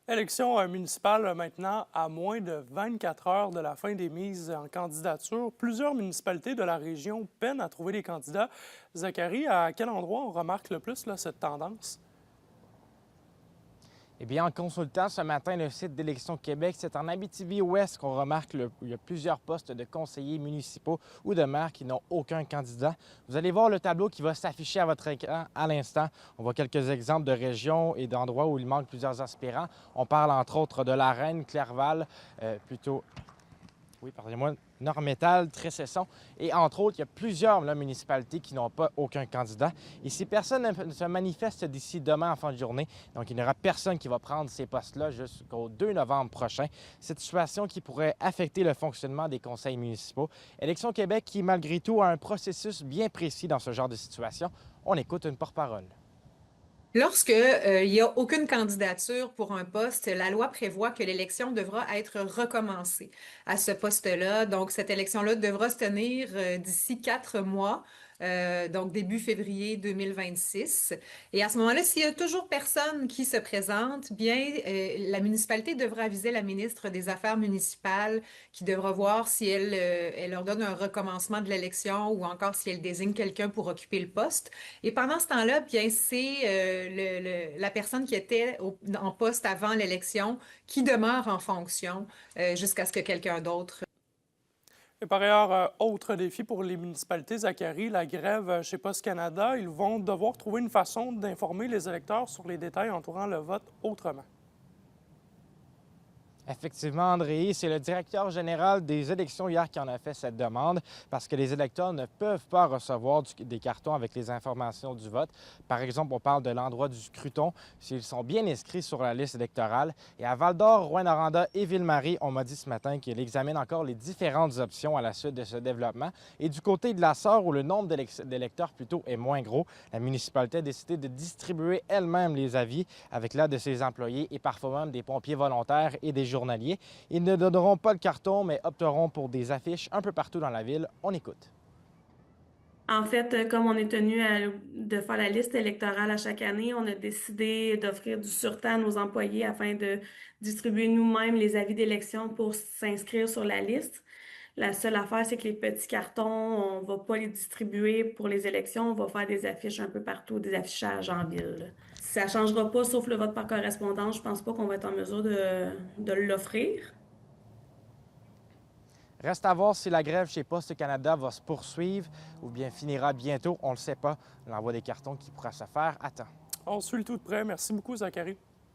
Élection municipale maintenant à moins de 24 heures de la fin des mises en candidature. Plusieurs municipalités de la région peinent à trouver des candidats. Zachary, à quel endroit on remarque le plus là, cette tendance? Eh bien, en consultant ce matin le site d'Élections Québec, c'est en Abitibi-Ouest qu'on remarque qu'il y a plusieurs postes de conseillers municipaux ou de maires qui n'ont aucun candidat. Vous allez voir le tableau qui va s'afficher à votre écran à l'instant. On voit quelques exemples de régions et d'endroits où il manque plusieurs aspirants. On parle entre autres de La Reine, Clerval, plutôt oui, pardonnez-moi, Nord-Métal, Tressesson. Et entre autres, il y a plusieurs municipalités qui n'ont pas aucun candidat. Et si personne ne se manifeste d'ici demain en fin de journée, donc il n'y aura personne qui va prendre ces postes-là jusqu'au 2 novembre prochain. Cette situation qui pourrait affecter le fonctionnement des conseils municipaux. Élections Québec qui, malgré tout, a un processus bien précis dans ce genre de situation. On écoute une porte-parole. Lorsque, il n'y a aucune candidature pour un poste, la loi prévoit que l'élection devra être recommencée à ce poste-là. Donc, cette élection-là devra se tenir d'ici 4 mois, donc début février 2026. Et à ce moment-là, s'il y a toujours personne qui se présente, bien, la municipalité devra aviser la ministre des Affaires municipales qui devra voir si elle leur donne un recommencement de l'élection ou encore si elle désigne quelqu'un pour occuper le poste. Et pendant ce temps-là, bien, c'est la personne qui était en poste avant l'élection qui demeure en fonction jusqu'à ce que quelqu'un d'autre. Et par ailleurs, autre défi pour les municipalités, Zachary, la grève chez Post Canada, ils vont devoir trouver une façon d'informer les électeurs sur les détails entourant le vote autrement. Effectivement, André, c'est le directeur général des élections hier qui en a fait cette demande parce que les électeurs ne peuvent pas recevoir des cartons avec les informations du vote. Par exemple, on parle de l'endroit du scrutin s'ils sont bien inscrits sur la liste électorale. Et à Val-d'Or, Rouyn-Noranda et Ville-Marie, on m'a dit ce matin qu'ils examinent encore les différentes options à la suite de ce développement. Et du côté de la Sarre, où le nombre d'électeurs plutôt est moins gros, la municipalité a décidé de distribuer elle-même les avis avec l'aide de ses employés et parfois même des pompiers volontaires et des journaliers. Ils ne donneront pas le carton, mais opteront pour des affiches un peu partout dans la ville. On écoute. En fait, comme on est tenu de faire la liste électorale à chaque année, on a décidé d'offrir du surtemps à nos employés afin de distribuer nous-mêmes les avis d'élection pour s'inscrire sur la liste. La seule affaire, c'est que les petits cartons, on va pas les distribuer pour les élections, on va faire des affiches un peu partout, des affichages en ville. Ça changera pas, sauf le vote par correspondance. Je pense pas qu'on va être en mesure de l'offrir. Reste à voir si la grève chez Poste Canada va se poursuivre ou bien finira bientôt. On ne le sait pas. L'envoi des cartons qui pourra se faire à temps. On suit le tout de près. Merci beaucoup, Zachary.